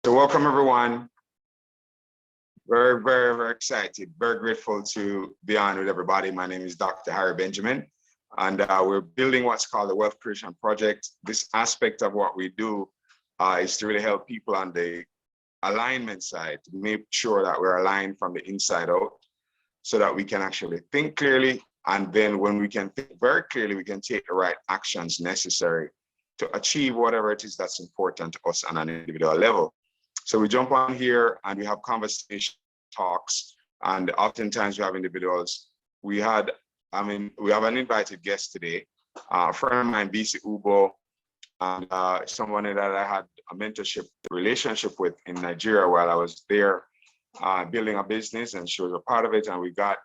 So welcome everyone. Very excited, very grateful to be on with everybody. My name is Dr. Harry Benjamin, and we're building what's called the Wealth Creation Project. This aspect of what we do is to really help people on the alignment side, to make sure that we're aligned from the inside out so that we can actually think clearly. And then when we can think very clearly, we can take the right actions necessary to achieve whatever it is that's important to us on an individual level. So we jump on here and we have conversation talks, and oftentimes we have individuals. We have an invited guest today, a friend of mine, BC Ubo, and someone that I had a mentorship relationship with in Nigeria while I was there building a business, and she was a part of it. And we got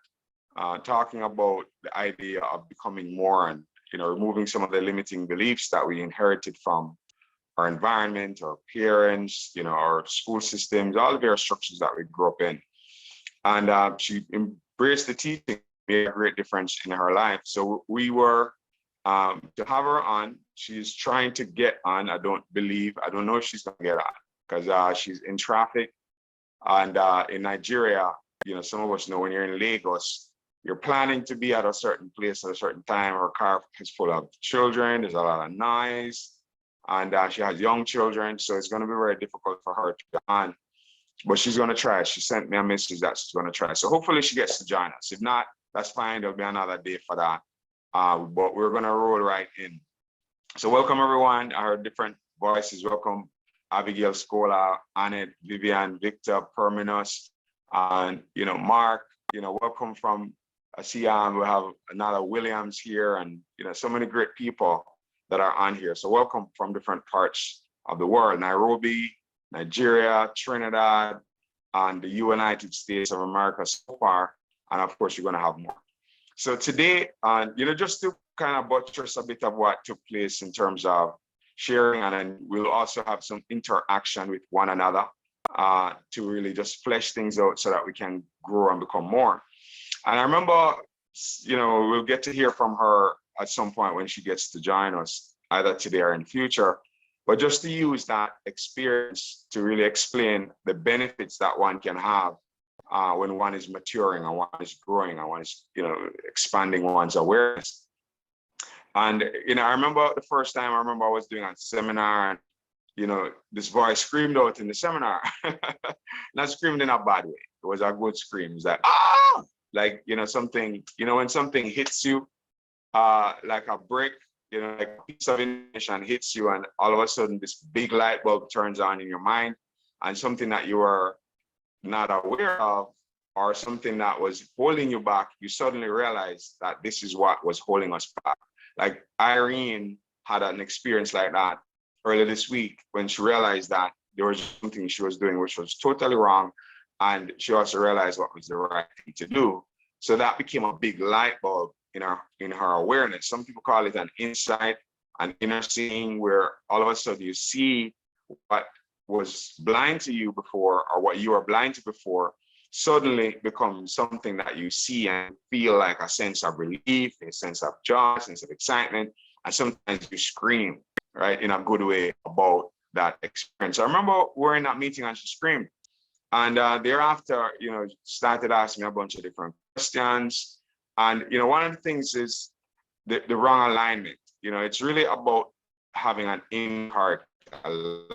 talking about the idea of becoming more and removing some of the limiting beliefs that we inherited from our environment, our parents, our school systems, all the various structures that we grew up in. And she embraced the teaching, made a great difference in her life. So we were to have her on. She's trying to get on. I don't know if she's gonna get on because she's in traffic. And in Nigeria, some of us know when you're in Lagos, you're planning to be at a certain place at a certain time. Her car is full of children. There's a lot of noise. And she has young children, so it's going to be very difficult for her to get on. But she's going to try. She sent me a message that she's going to try. So hopefully she gets to join us. If not, that's fine. There'll be another day for that. But we're going to roll right in. So welcome, everyone. I heard different voices. Welcome, Abigail Scola, Annette, Vivian, Victor, Perminus, and, Mark. Welcome from Siam. We have another Williams here, and, so many great people that are on here. So welcome from different parts of the world: Nairobi, Nigeria, Trinidad, and the United States of America so far. And of course, you're going to have more. So today, just to kind of buttress a bit of what took place in terms of sharing, and then we'll also have some interaction with one another to really just flesh things out so that we can grow and become more. And I remember, we'll get to hear from her at some point when she gets to join us, either today or in the future, but just to use that experience to really explain the benefits that one can have when one is maturing and one is growing and one is, expanding one's awareness. And, I remember the first time I was doing a seminar, and, this voice screamed out in the seminar, not screamed in a bad way. It was a good scream. It's like, ah, like, something, when something hits you, like a brick, like a piece of information hits you, and all of a sudden this big light bulb turns on in your mind, and something that you were not aware of, or something that was holding you back, you suddenly realize that this is what was holding us back. Like Irene had an experience like that earlier this week when she realized that there was something she was doing which was totally wrong, and she also realized what was the right thing to do. So that became a big light bulb in her awareness. Some people call it an insight, an inner seeing, where all of a sudden you see what was blind to you before, or what you were blind to before, suddenly becomes something that you see and feel like a sense of relief, a sense of joy, a sense of excitement, and sometimes you scream, right, in a good way about that experience. I remember we're in that meeting and she screamed. And thereafter, started asking me a bunch of different questions. And, one of the things is the wrong alignment. It's really about having an in-heart alignment,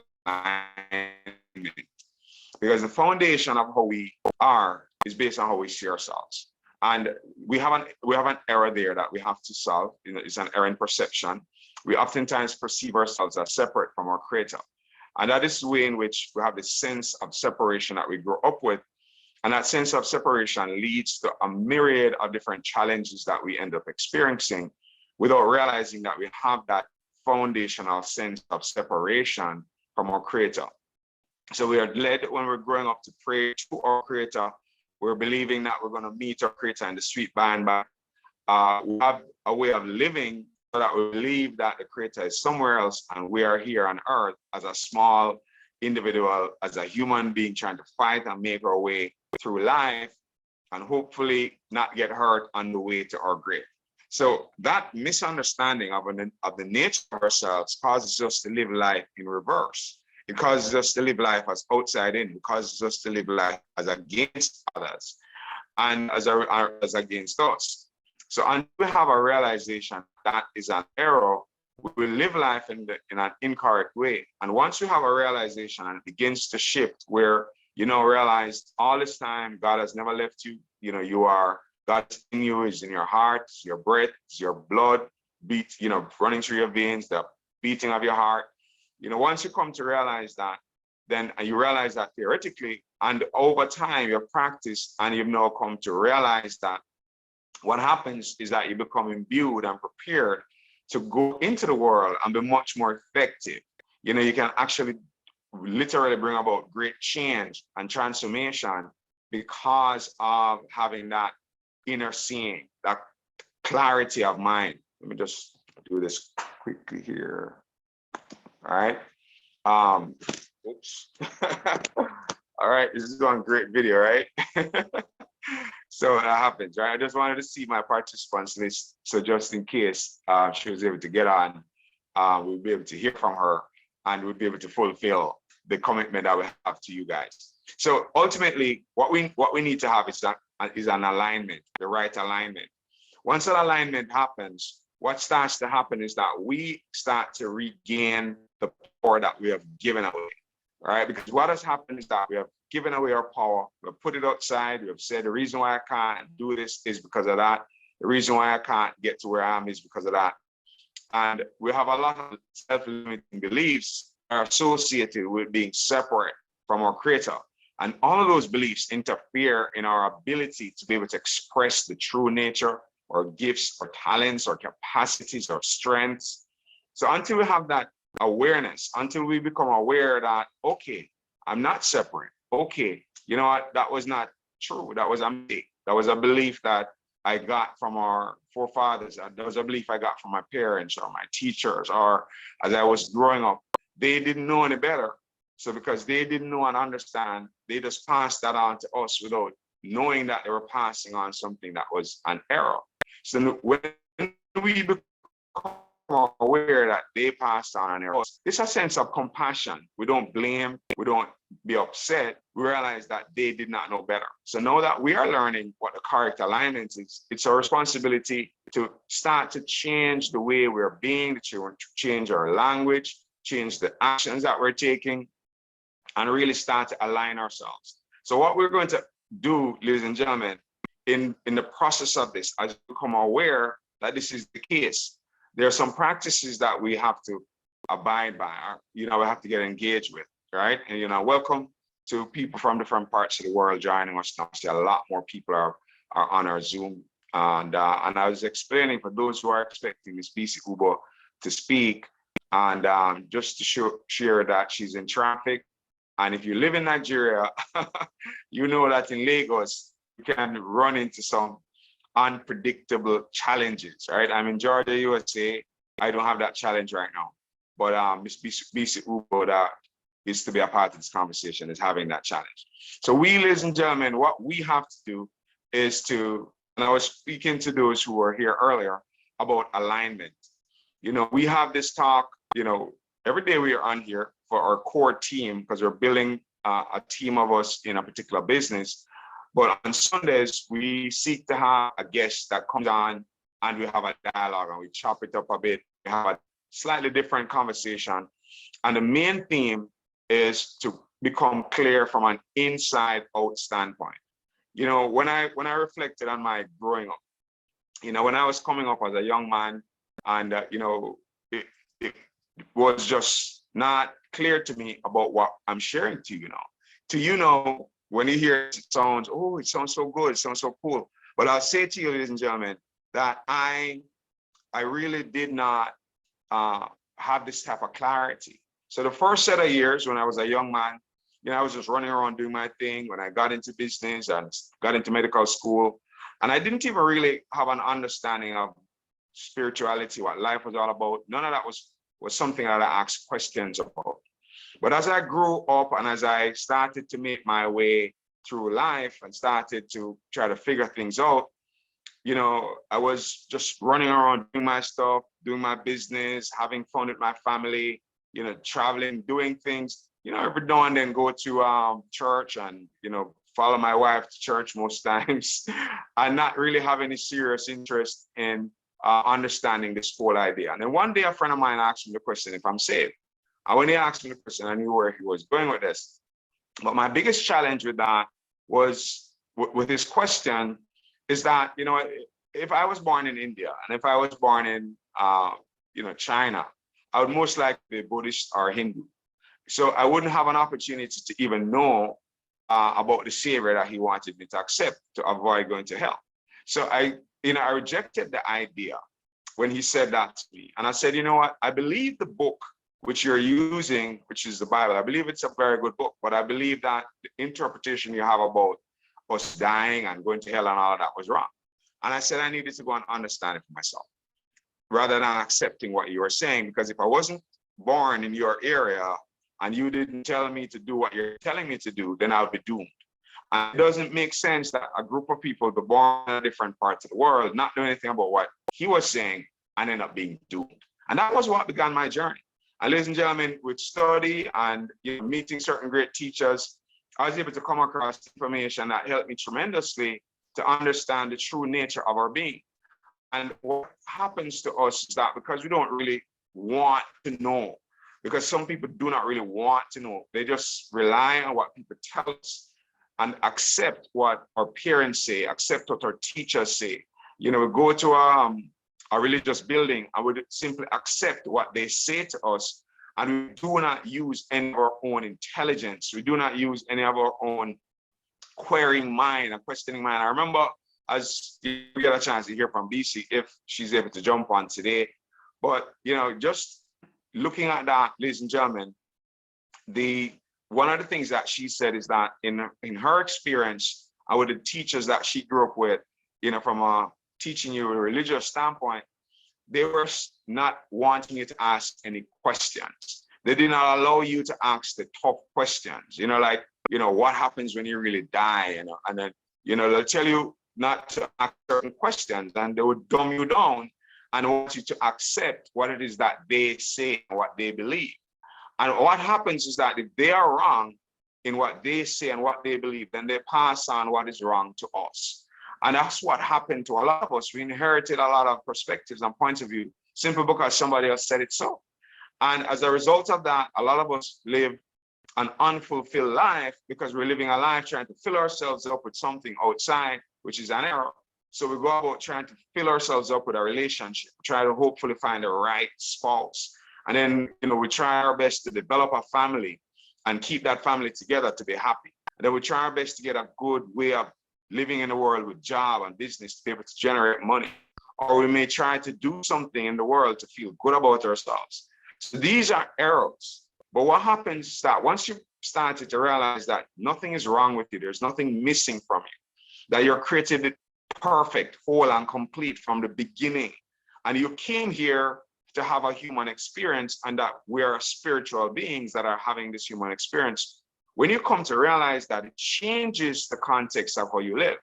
because the foundation of how we are is based on how we see ourselves. And we have an error there that we have to solve. It's an error in perception. We oftentimes perceive ourselves as separate from our creator. And that is the way in which we have this sense of separation that we grow up with. And that sense of separation leads to a myriad of different challenges that we end up experiencing without realizing that we have that foundational sense of separation from our creator. So we are led when we're growing up to pray to our creator. We're believing that we're going to meet our creator in the sweet by and by. We have a way of living so that we believe that the creator is somewhere else and we are here on earth as a small individual, as a human being trying to fight and make our way through life and hopefully not get hurt on the way to our grave. So that misunderstanding of the nature of ourselves causes us to live life in reverse. It causes us to live life as outside in. It causes us to live life as against others and as against us. So until we have a realization that is an error, we will live life in an incorrect way. And once you have a realization and it begins to shift where, realize all this time, God has never left you. God's in you, is in your heart, it's your breath, it's your blood beat, running through your veins, the beating of your heart. Once you come to realize that, then you realize that theoretically, and over time you practice and you've now come to realize that what happens is that you become imbued and prepared to go into the world and be much more effective. You can actually literally bring about great change and transformation because of having that inner seeing, that clarity of mind. Let me just do this quickly here. All right. Oops. All right, this is on great video, right? So that happens, right? I just wanted to see my participants list. So just in case she was able to get on, we'll be able to hear from her and we'll be able to fulfill the commitment that we have to you guys. So ultimately, what we need to have is an alignment, the right alignment. Once that alignment happens, what starts to happen is that we start to regain the power that we have given away, right? Because what has happened is that we have given away our power, we've put it outside, we have said the reason why I can't do this is because of that. The reason why I can't get to where I am is because of that. And we have a lot of self-limiting beliefs are associated with being separate from our creator. And all of those beliefs interfere in our ability to be able to express the true nature or gifts or talents or capacities or strengths. So until we have that awareness, until we become aware that, okay, I'm not separate. Okay, you know what? That was not true. That was a mistake. That was a belief that I got from our forefathers. That was a belief I got from my parents or my teachers, or as I was growing up, they didn't know any better. So because they didn't know and understand, they just passed that on to us without knowing that they were passing on something that was an error. So when we become aware that they passed on an error, it's a sense of compassion. We don't blame, we don't be upset. We realize that they did not know better. So now that we are learning what the correct alignment is, it's our responsibility to start to change the way we're being, to change our language, change the actions that we're taking, and really start to align ourselves. So what we're going to do, ladies and gentlemen, in the process of this, as we become aware that this is the case, there are some practices that we have to abide by, we have to get engaged with, right? And, welcome to people from different parts of the world joining us now. See, a lot more people are on our Zoom. And I was explaining for those who are expecting Miss BC Ubo to speak, and just to share that she's in traffic. And if you live in Nigeria, you know that in Lagos, you can run into some unpredictable challenges, right? I'm in Georgia, USA. I don't have that challenge right now. But Ms. BC Ubo, that is to be a part of this conversation, is having that challenge. So we, ladies and gentlemen, what we have to do is to, and I was speaking to those who were here earlier about alignment. We have this talk, every day we are on here for our core team, because we're building a team of us in a particular business. But on Sundays, we seek to have a guest that comes on and we have a dialogue and we chop it up a bit. We have a slightly different conversation. And the main theme is to become clear from an inside out standpoint. When I reflected on my growing up, when I was coming up as a young man, and it was just not clear to me about what I'm sharing to you now. When you hear it sounds, oh, it sounds so good, it sounds so cool. But I'll say to you, ladies and gentlemen, that I really did not have this type of clarity. So the first set of years when I was a young man, I was just running around doing my thing. When I got into business and got into medical school, and I didn't even really have an understanding of spirituality, what life was all about. None of that was something that I asked questions about. But as I grew up and as I started to make my way through life and started to try to figure things out, I was just running around doing my stuff, doing my business, having fun with my family, traveling, doing things, every now and then go to church and, follow my wife to church most times and not really have any serious interest in understanding this whole idea. And then one day a friend of mine asked me the question if I'm saved. And when he asked me the question, I knew where he was going with this. But my biggest challenge with that was with his question is that, if I was born in India and if I was born in, China, I would most likely be Buddhist or Hindu. So I wouldn't have an opportunity to even know about the savior that he wanted me to accept to avoid going to hell. So I rejected the idea when he said that to me. And I said, you know what? I believe the book which you're using, which is the Bible, I believe it's a very good book, but I believe that the interpretation you have about us dying and going to hell and all of that was wrong. And I said I needed to go and understand it for myself rather than accepting what you were saying, because if I wasn't born in your area and you didn't tell me to do what you're telling me to do, then I'll be doomed. And it doesn't make sense that a group of people be born in different parts of the world, not know anything about what he was saying, and end up being doomed. And that was what began my journey. And ladies and gentlemen, with study and meeting certain great teachers, I was able to come across information that helped me tremendously to understand the true nature of our being. And what happens to us is that because we don't really want to know, because some people do not really want to know, they just rely on what people tell us and accept what our parents say, accept what our teachers say. We go to a religious building and we simply accept what they say to us, and we do not use any of our own intelligence. We do not use any of our own querying mind and questioning mind. I remember, as you get a chance to hear from BC, if she's able to jump on today, but just looking at that, ladies and gentlemen, one of the things that she said is that in her experience and with the teachers that she grew up with, from a teaching you a religious standpoint, they were not wanting you to ask any questions. They did not allow you to ask the tough questions, what happens when you really die, and then, they'll tell you not to ask certain questions, and they would dumb you down and want you to accept what it is that they say and what they believe. And what happens is that if they are wrong in what they say and what they believe, then they pass on what is wrong to us. And that's what happened to a lot of us. We inherited a lot of perspectives and points of view simply because somebody else said it so. And as a result of that, a lot of us live an unfulfilled life because we're living a life trying to fill ourselves up with something outside, which is an error. So we go about trying to fill ourselves up with a relationship, try to hopefully find the right spouse. And then, we try our best to develop a family and keep that family together to be happy. And then we try our best to get a good way of living in the world with job and business to be able to generate money. Or we may try to do something in the world to feel good about ourselves. So these are errors. But what happens is that once you started to realize that nothing is wrong with you, there's nothing missing from you, that you're created perfect, whole, and complete from the beginning. And you came here to have a human experience, and that we are spiritual beings that are having this human experience. When you come to realize that, it changes the context of how you live,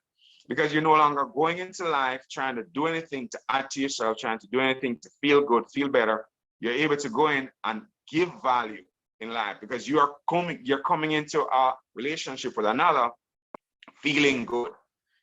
because you're no longer going into life trying to do anything to add to yourself, trying to do anything to feel good, feel better. You're able to go in and give value in life because you're coming into a relationship with another feeling good.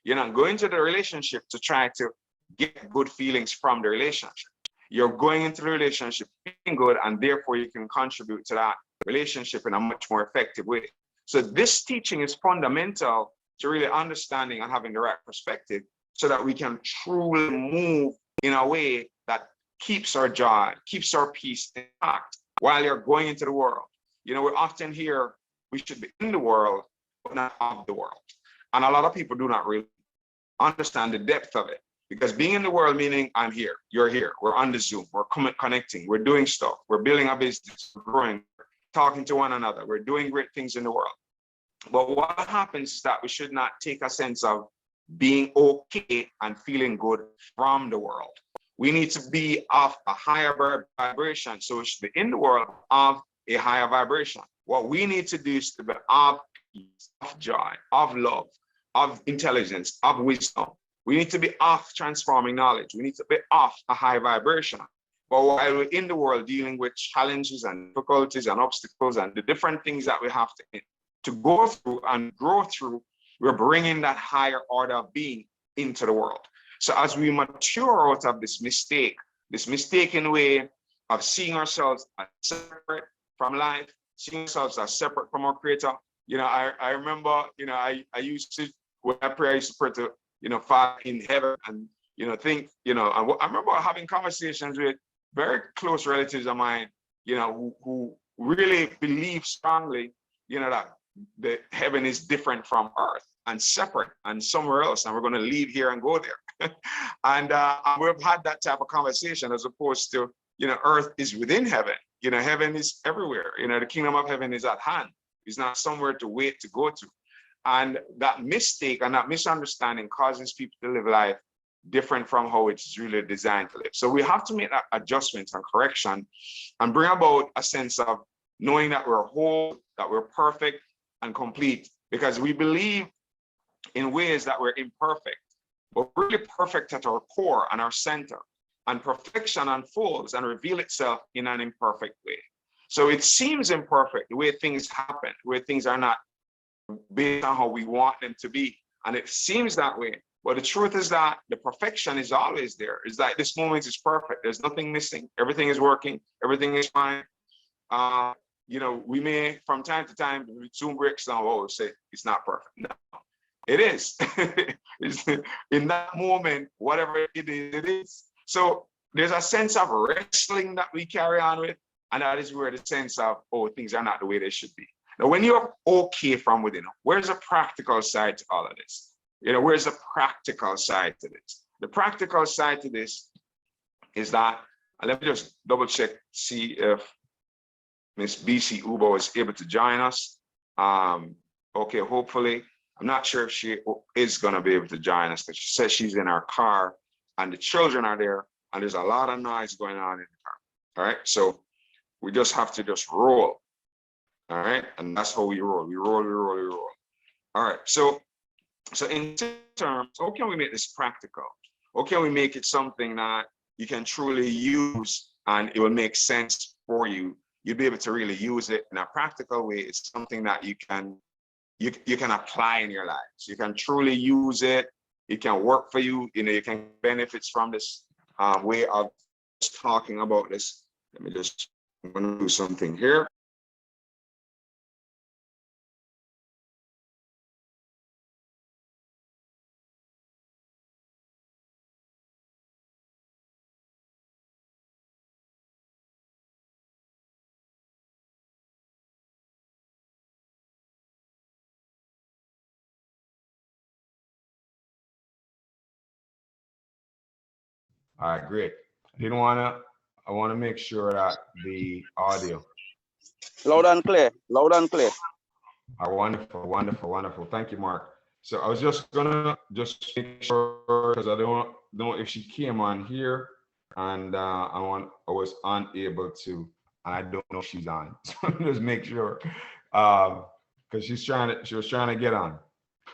You're not going to the relationship to try to get good feelings from the relationship. You're going into the relationship feeling good, and therefore you can contribute to that relationship in a much more effective way. So this teaching is fundamental to really understanding and having the right perspective so that we can truly move in a way that keeps our joy, keeps our peace intact while you're going into the world. We often hear we should be in the world, but not of the world. And a lot of people do not really understand the depth of it. Because being in the world meaning I'm here, you're here, we're on the Zoom, we're connecting, we're doing stuff, we're building a business, we're growing, talking to one another, we're doing great things in the world. But what happens is that we should not take a sense of being okay and feeling good from the world. We need to be of a higher vibration. So we should be in the world of a higher vibration. What we need to do is to be of peace, of joy, of love, of intelligence, of wisdom. We need to be off transforming knowledge. We need to be off a high vibration. But while we're in the world dealing with challenges and difficulties and obstacles and the different things that we have to go through and grow through, we're bringing that higher order of being into the world. So as we mature out of this mistaken way of seeing ourselves as separate from life, seeing ourselves as separate from our creator. I remember, I used to, when I pray, I used to pray to, Father in heaven, and, think, I remember having conversations with very close relatives of mine, who really believe strongly, that the heaven is different from earth and separate and somewhere else, and we're going to leave here and go there. And we've had that type of conversation, as opposed to, earth is within heaven. Heaven is everywhere. The kingdom of heaven is at hand. It's not somewhere to wait to go to. And that mistake and that misunderstanding causes people to live life different from how it's really designed to live. So we have to make that adjustment and correction and bring about a sense of knowing that we're whole, that we're perfect and complete, because we believe in ways that we're imperfect, but really perfect at our core and our center. And perfection unfolds and reveals itself in an imperfect way. So it seems imperfect, the way things happen, where things are not based on how we want them to be. And it seems that way. But the truth is that the perfection is always there. It's like this moment is perfect. There's nothing missing. Everything is working. Everything is fine. We may, from time to time, Zoom breaks down, say it's not perfect. No, it is. In that moment, whatever it is, it is. So there's a sense of wrestling that we carry on with, and that is where the sense of, things are not the way they should be. Now, when you're okay from within, where's the practical side to all of this? Where's the practical side to this? The practical side to this is that, and let me just double check, see if Miss BC Ubo is able to join us. Okay, hopefully. I'm not sure if she is going to be able to join us, because she says she's in our car and the children are there and there's a lot of noise going on in the car. All right, so we just have to just roll. All right, and that's how we roll. We roll. All right, so in terms, how can we make this practical? How can we make it something that you can truly use and it will make sense for you? You'll be able to really use it in a practical way. It's something that you can apply in your lives. You can truly use it. It can work for you. You can benefit from this way of talking about this. I'm going to do something here. All right, great. I want to make sure that the audio. Loud and clear. Wonderful. Thank you, Mark. So I was just gonna make sure, because I don't know if she came on here, and I was unable to, and I don't know if she's on. So just make sure, because she was trying to get on.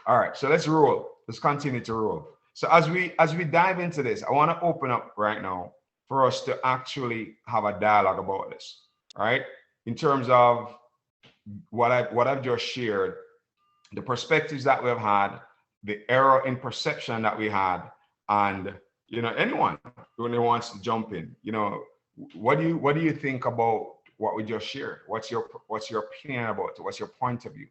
All right, so let's roll. Let's continue to roll. So as we dive into this, I want to open up right now for us to actually have a dialogue about this. All right, in terms of what I've just shared, the perspectives that we've had, the error in perception that we had, and anyone who wants to jump in, what do you think about what we just shared? What's your opinion about it? What's your point of view?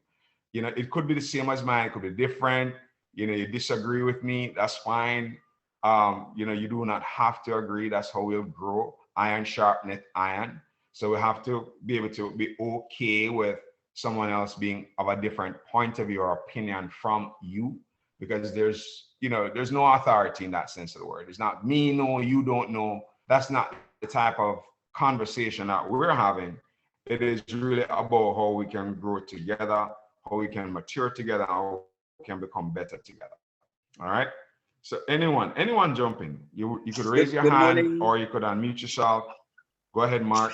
It could be the same as mine, it could be different. You disagree with me, that's fine. You do not have to agree. That's how we'll grow. Iron sharpeneth iron. So we have to be able to be okay with someone else being of a different point of view or opinion from you, because there's no authority in that sense of the word. It's not me know, you don't know. That's not the type of conversation that we're having. It is really about how we can grow together, how we can mature together, how we can become better together. All right. So anyone jump in. You could raise your hand, morning, or you could unmute yourself. Go ahead, Mark.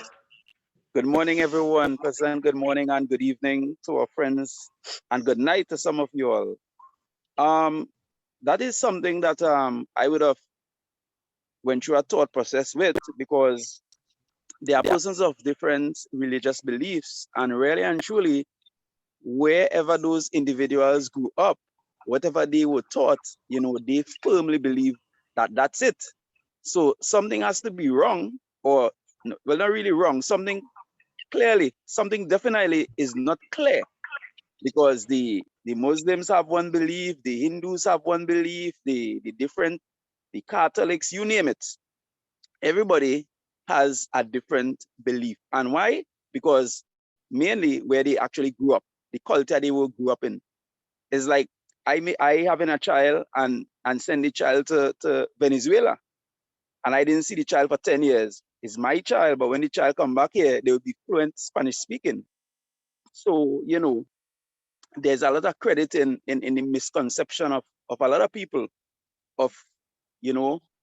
Good morning, everyone. Present. Good morning and good evening to our friends, and good night to some of you all. That is something that I would have went through a thought process with, because They are persons of different religious beliefs, and really and truly, wherever those individuals grew up, whatever they were taught, they firmly believe that that's it. So something has to be wrong, or well, not really wrong. Something definitely is not clear, because the Muslims have one belief, the Hindus have one belief, the Catholics, you name it. Everybody has a different belief. And why? Because mainly where they actually grew up, the culture they will grew up in. It's like I having a child and send the child to Venezuela, and I didn't see the child for 10 years. It's my child, but when the child come back here, they will be fluent Spanish speaking. So, there's a lot of credit in the misconception of a lot of people of,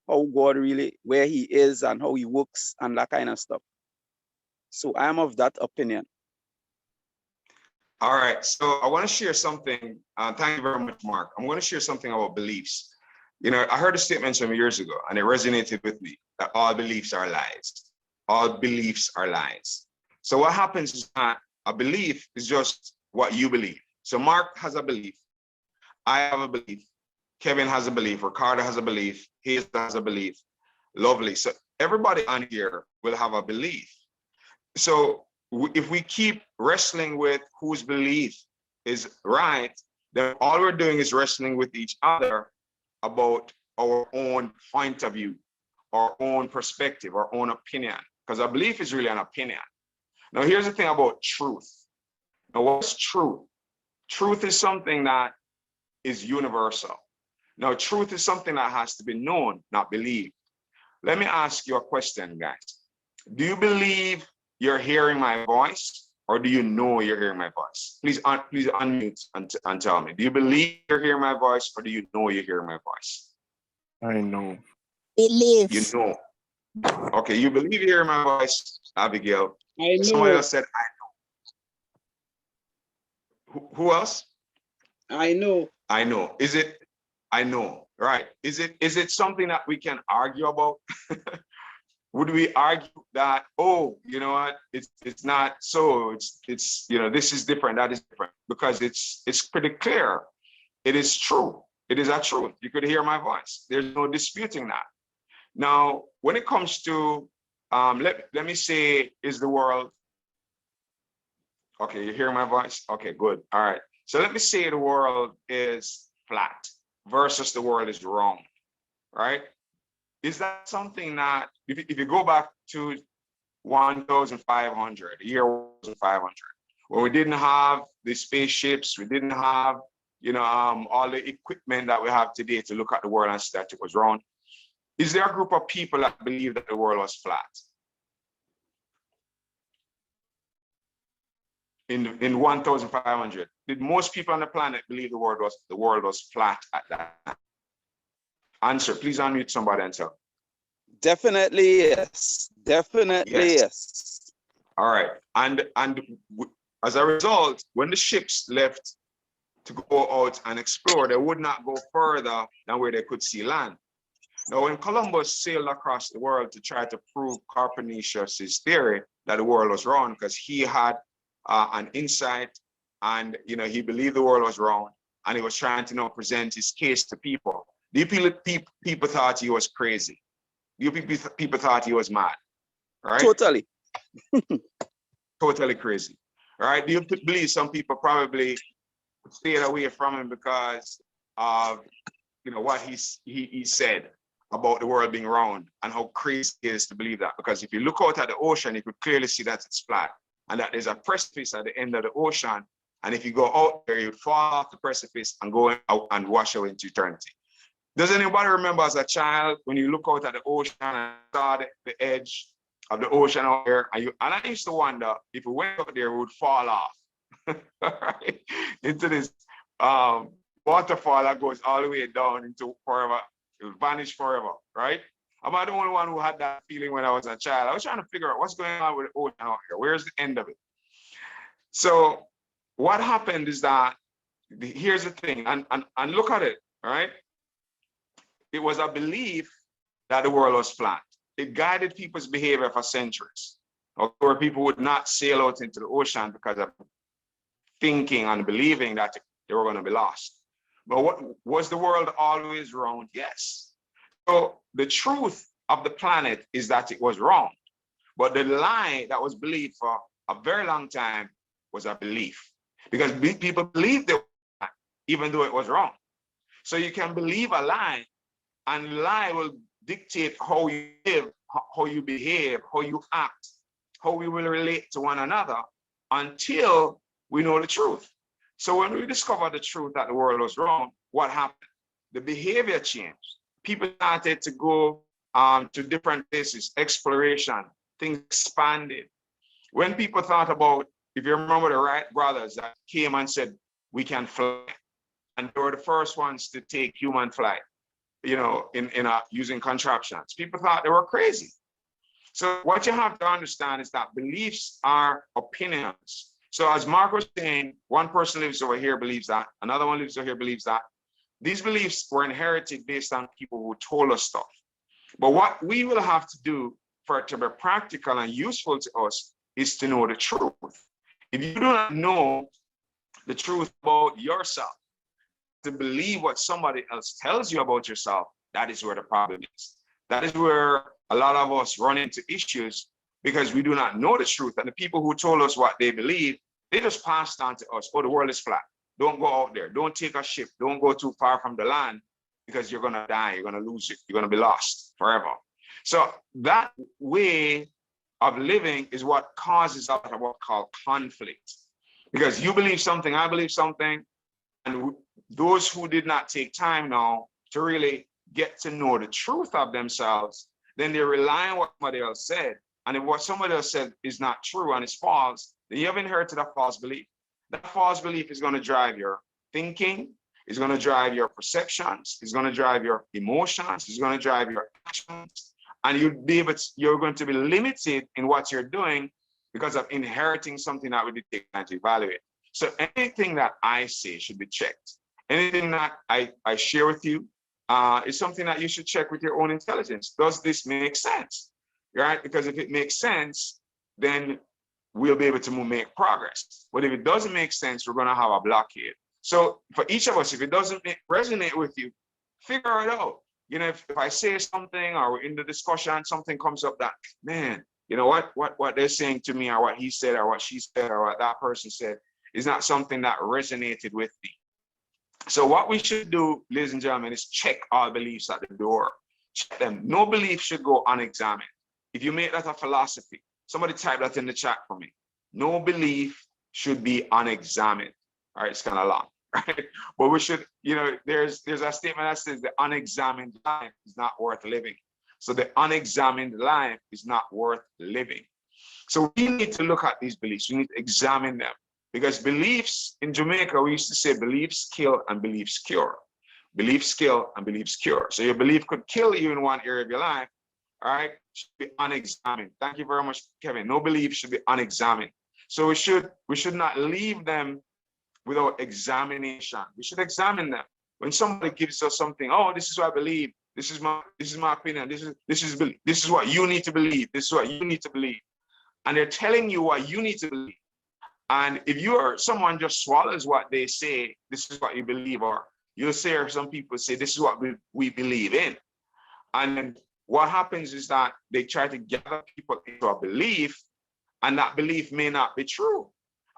how God really, where he is and how he works and that kind of stuff. So I'm of that opinion. All right, so I want to share something. Thank you very much, Mark. I'm going to share something about beliefs. I heard a statement some years ago, and it resonated with me, that all beliefs are lies. All beliefs are lies. So what happens is that a belief is just what you believe. So Mark has a belief, I have a belief, Kevin has a belief, Ricardo has a belief, Hayes has a belief. Lovely. So everybody on here will have a belief. So if we keep wrestling with whose belief is right, then all we're doing is wrestling with each other about our own point of view, our own perspective, our own opinion, because a belief is really an opinion. Now, here's the thing about truth. Now, what's truth? Truth is something that is universal. Now, truth is something that has to be known, not believed. Let me ask you a question, guys. Do you believe you're hearing my voice, or do you know you're hearing my voice? Please unmute and tell me. Do you believe you're hearing my voice, or do you know you're hearing my voice? I know. Believe. You know. Okay, you believe you're hearing my voice, Abigail. I know. Somebody else said, I know. Who else? I know. I know. Is it? I know. Right. Is it something that we can argue about? Would we argue that, oh, you know what, it's not so, it's this is different, that is different, because it's pretty clear. It is true. It is a truth. You could hear my voice. There's no disputing that. Now, when it comes to let me say, is the world okay? You hear my voice? Okay, good. All right. So let me say the world is flat versus the world is wrong, right? Is that something that, if you go back to 1,500, the year 1,500, when we didn't have the spaceships, we didn't have, all the equipment that we have today to look at the world and see that it was wrong, is there a group of people that believe that the world was flat? In 1,500, did most people on the planet believe the world was flat at that time? Answer, please unmute somebody and tell. Definitely yes. Definitely yes. All right. And as a result, when the ships left to go out and explore, they would not go further than where they could see land. Now, when Columbus sailed across the world to try to prove Copernicus's theory that the world was round, because he had an insight, and he believed the world was round, and he was trying to present his case to people. Do people thought he was crazy? Do people thought he was mad? Right? Totally. Totally crazy. All right. Do you believe some people probably stayed away from him because of what he said about the world being round, and how crazy it is to believe that? Because if you look out at the ocean, you could clearly see that it's flat, and that there's a precipice at the end of the ocean. And if you go out there, you'd fall off the precipice and go out and wash away into eternity. Does anybody remember as a child when you look out at the ocean and saw the edge of the ocean out there, and I used to wonder if we went out there, we would fall off right, into this waterfall that goes all the way down into forever, it will vanish forever, right? Am I the only one who had that feeling when I was a child? I was trying to figure out what's going on with the ocean out here. Where's the end of it? So what happened is that, here's the thing, and look at it, right? It was a belief that the world was flat. It guided people's behavior for centuries. okay, where people would not sail out into the ocean because of thinking and believing that they were going to be lost. But what was the world always round? Yes. So the truth of the planet is that it was wrong. But the lie that was believed for a very long time was a belief. Because people believed it, even though it was wrong. So you can believe a lie, and lie will dictate how you live, how you behave, how you act, how we will relate to one another until we know the truth. So when we discover the truth that the world was wrong, what happened? The behavior changed. People started to go to different places, exploration, things expanded. When people thought about, if you remember the Wright brothers that came and said, we can fly, and they were the first ones to take human flight, using contraptions. People thought they were crazy. So what you have to understand is that beliefs are opinions. So as Mark was saying, one person lives over here, believes that, another one lives over here, believes that. These beliefs were inherited based on people who told us stuff. But what we will have to do for it to be practical and useful to us is to know the truth. If you do not know the truth about yourself, to believe what somebody else tells you about yourself, that is where the problem is. That is where a lot of us run into issues, because we do not know the truth. And the people who told us what they believe, they just passed on to us, oh, the world is flat. Don't go out there. Don't take a ship. Don't go too far from the land, because you're going to die. You're going to lose it. You're going to be lost forever. So that way of living is what causes a lot of what called conflict. Because you believe something, I believe something, and those who did not take time now to really get to know the truth of themselves, then they rely on what somebody else said. And if what somebody else said is not true and it's false, then you have inherited a false belief. That false belief is going to drive your thinking, is going to drive your perceptions, is going to drive your emotions, is going to drive your actions. And you're going to be limited in what you're doing because of inheriting something that we take time to evaluate. So anything that I say should be checked. Anything that I share with you is something that you should check with your own intelligence. Does this make sense? Right? Because if it makes sense, then we'll be able to make progress. But if it doesn't make sense, we're going to have a blockade. So for each of us, if it doesn't resonate with you, figure it out. If I say something or we're in the discussion, something comes up that, man, you know what they're saying to me, or what he said, or what she said, or what that person said, is not something that resonated with me. So what we should do, ladies and gentlemen, is check our beliefs at the door. Check them. No belief should go unexamined. If you make that a philosophy, somebody type that in the chat for me. No belief should be unexamined. All right, it's kind of long, right? But we should, there's a statement that says the unexamined life is not worth living. So the unexamined life is not worth living. So we need to look at these beliefs. We need to examine them. Because beliefs, in Jamaica, we used to say beliefs kill and beliefs cure. Beliefs kill and beliefs cure. So your belief could kill you in one area of your life, all right? Should be unexamined. Thank you very much, Kevin. No belief should be unexamined. So we should not leave them without examination. We should examine them. When somebody gives us something, oh, this is what I believe. This is my opinion. This is what you need to believe. This is what you need to believe. And they're telling you what you need to believe. And if someone just swallows what they say, this is what you believe, or you'll say, or some people say, this is what we believe in. And then what happens is that they try to gather people into a belief, and that belief may not be true.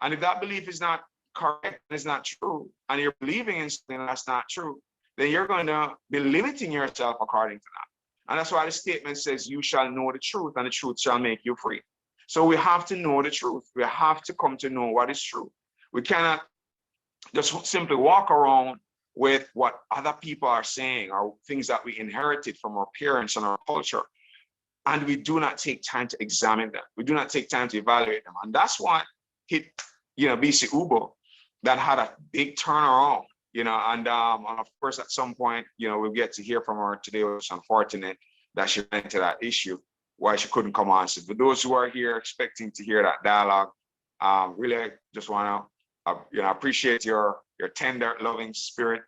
And if that belief is not correct and is not true, and you're believing in something that's not true, then you're going to be limiting yourself according to that. And that's why the statement says, you shall know the truth, and the truth shall make you free. So we have to know the truth. We have to come to know what is true. We cannot just simply walk around with what other people are saying, or things that we inherited from our parents and our culture. And we do not take time to examine them. We do not take time to evaluate them. And that's what hit, BC Ubo, that had a big turnaround, and of course, at some point, we'll get to hear from her today, which is unfortunate that she went into that issue, why she couldn't come on. So for those who are here expecting to hear that dialogue, really just want to, appreciate your tender, loving spirit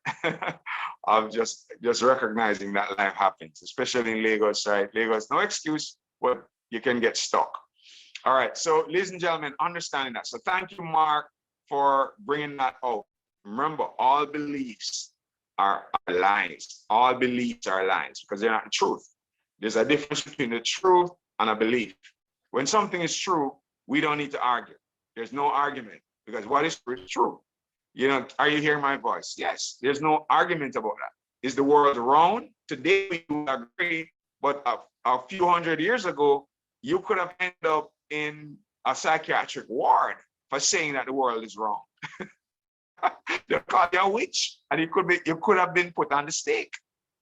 of just recognizing that life happens, especially in Lagos, right? Lagos, no excuse, but you can get stuck. All right. So, ladies and gentlemen, understanding that. So, thank you, Mark, for bringing that out. Remember, all beliefs are lies. All beliefs are lies because they're not the truth. There's a difference between the truth and a belief. When something is true, we don't need to argue. There's no argument because what is true is true. You know, are you hearing my voice? Yes. There's no argument about that. Is the world round? Today we would agree, but a few hundred years ago, you could have ended up in a psychiatric ward for saying that the world is wrong. They call you a witch, and you could have been put on the stake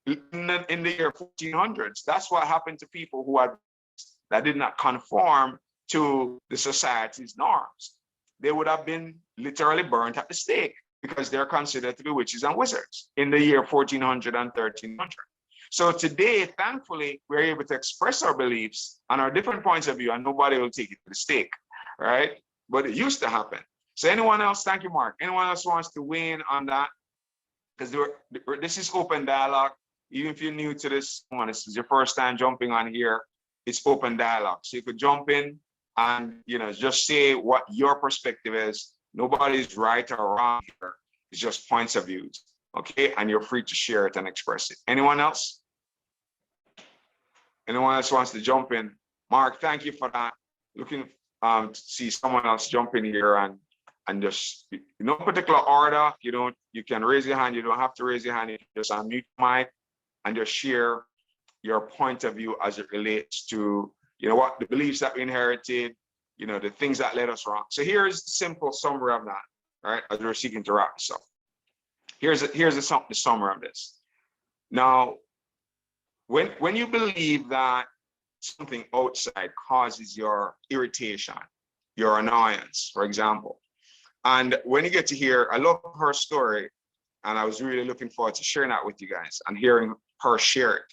in the year 1400s. That's what happened to people that did not conform to the society's norms. They would have been literally burnt at the stake because they're considered to be witches and wizards in the year 1400 and 1300. So today, thankfully, we're able to express our beliefs and our different points of view, and nobody will take it to the stake, right? But it used to happen. So anyone else, thank you, Mark. Anyone else wants to weigh in on that? Because this is open dialogue. Even if you're new to this one, this is your first time jumping on here, it's open dialogue. So you could jump in and just say what your perspective is. Nobody's right or wrong here. It's just points of views, okay? And you're free to share it and express it. Anyone else? Anyone else wants to jump in? Mark, thank you for that. Looking to see someone else jump in here and just no particular order. You can raise your hand. You don't have to raise your hand. You can just unmute mic and just share your point of view as it relates to what the beliefs that we inherited, the things that led us wrong. So here's the simple summary of that, right? As we're seeking to wrap this up. Here's the summary of this. Now, when you believe that something outside causes your irritation, your annoyance, for example, and when you get to hear, I love her story, and I was really looking forward to sharing that with you guys and hearing her share it,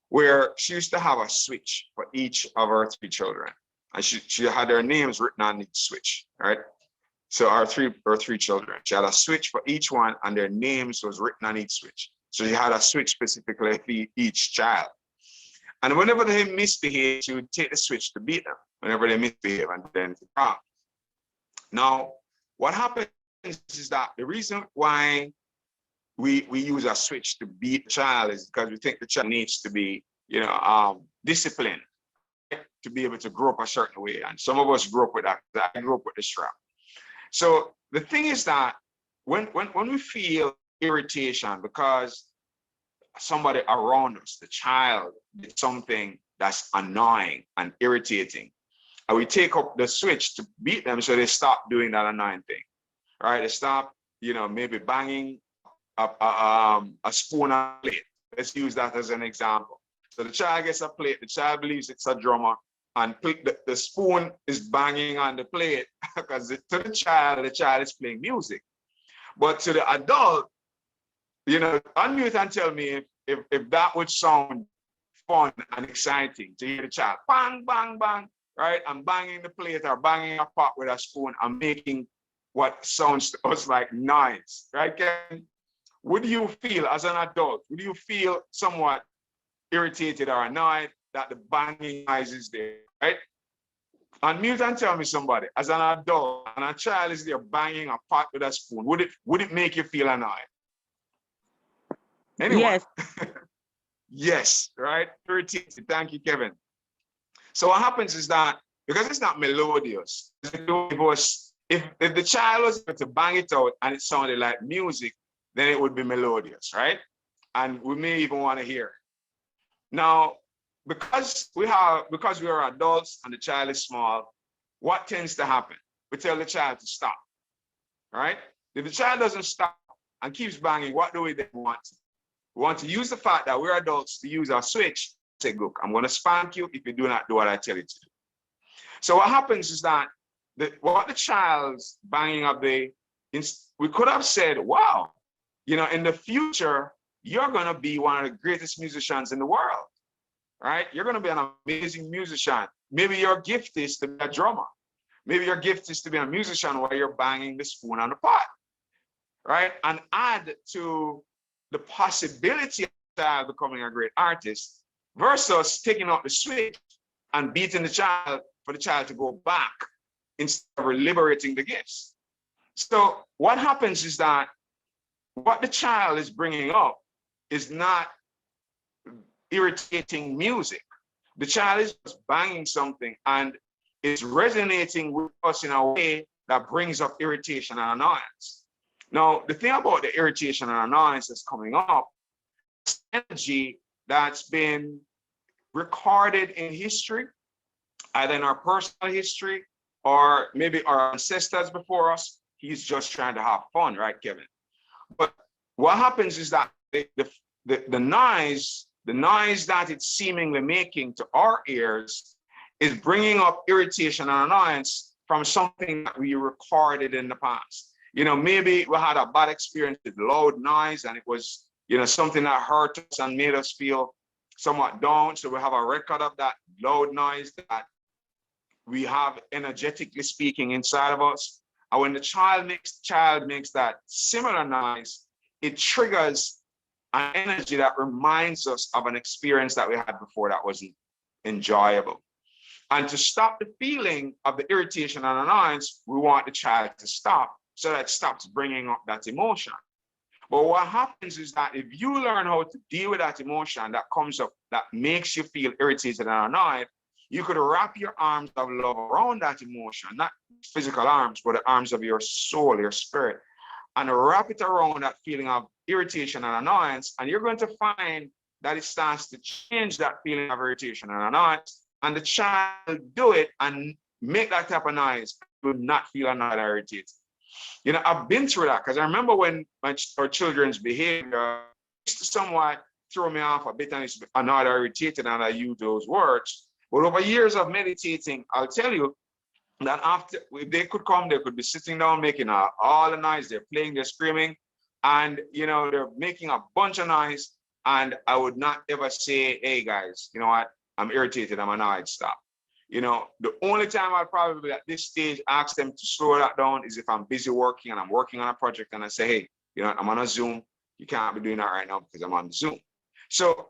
where she used to have a switch for each of her three children. And she had their names written on each switch, right? So our three children, she had a switch for each one, and their names was written on each switch. So she had a switch specifically for each child. And whenever they misbehave, she would take the switch to beat them whenever they misbehave and then wrong. Now, what happens is that the reason why we use a switch to beat the child is because we think the child needs to be, disciplined, right? To be able to grow up a certain way. And some of us grew up with that. I grew up with the strap. So the thing is that when we feel irritation because somebody around us, the child, did something that's annoying and irritating, and we take up the switch to beat them so they stop doing that annoying thing, right? They stop, maybe banging a spoon on a plate. Let's use that as an example. So the child gets a plate, the child believes it's a drummer, and the spoon is banging on the plate because to the child is playing music. But to the adult, unmute and tell me if that would sound fun and exciting to hear the child bang, bang, bang, right? I'm banging the plate or banging a pot with a spoon. I'm making what sounds to us like noise, right, Kevin? Would you feel as an adult, would you feel somewhat irritated or annoyed that the banging noise is there, right? Unmute and tell me somebody, as an adult and a child is there banging a pot with a spoon, would it make you feel annoyed? Anyone? Yes. Yes, right? Irritated. Thank you, Kevin. So what happens is that because it's not melodious, if the child was able to bang it out and it sounded like music, then it would be melodious, right? And we may even want to hear it. Now, because we are adults and the child is small, what tends to happen? We tell the child to stop, right? If the child doesn't stop and keeps banging, what do we then want? We want to use the fact that we're adults to use our switch. Say, look, I'm going to spank you if you do not do what I tell you to do. So what happens is that what the child's banging up we could have said, wow, in the future, you're going to be one of the greatest musicians in the world, right? You're going to be an amazing musician. Maybe your gift is to be a drummer. Maybe your gift is to be a musician while you're banging the spoon on the pot, right? And add to the possibility of the child becoming a great artist versus taking out the switch and beating the child for the child to go back instead of liberating the gifts. So what happens is that what the child is bringing up is not irritating music. The child is just banging something and it's resonating with us in a way that brings up irritation and annoyance. Now, the thing about the irritation and annoyance that's coming up, it's energy that's been recorded in history, either in our personal history or maybe our ancestors before us. He's just trying to have fun, right, Kevin? But what happens is that the noise that it's seemingly making to our ears is bringing up irritation and annoyance from something that we recorded in the past. You know, maybe we had a bad experience with loud noise and it was, you know, something that hurt us and made us feel somewhat down. So we have a record of that loud noise that we have energetically speaking inside of us. And when the child makes that similar noise, it triggers an energy that reminds us of an experience that we had before that wasn't enjoyable. And to stop the feeling of the irritation and annoyance, we want the child to stop so that it stops bringing up that emotion. But what happens is that if you learn how to deal with that emotion that comes up, that makes you feel irritated and annoyed, you could wrap your arms of love around that emotion, not physical arms, but the arms of your soul, your spirit, and wrap it around that feeling of irritation and annoyance. And you're going to find that it starts to change that feeling of irritation and annoyance. And the child do it and make that type of noise, will not feel annoyed or irritated. You know, I've been through that because I remember when our children's behavior used to somewhat throw me off a bit and it's annoyed or irritated, and I use those words. But over years of meditating, I'll tell you that after, if they could come, they could be sitting down making all the noise, they're playing, they're screaming, and you know, they're making a bunch of noise. And I would not ever say, hey guys, you know what, I'm irritated, I'm annoyed, stop. You know, the only time I'll probably at this stage ask them to slow that down is if I'm busy working and I'm working on a project and I say, hey, you know, I'm on a Zoom, you can't be doing that right now because I'm on Zoom. So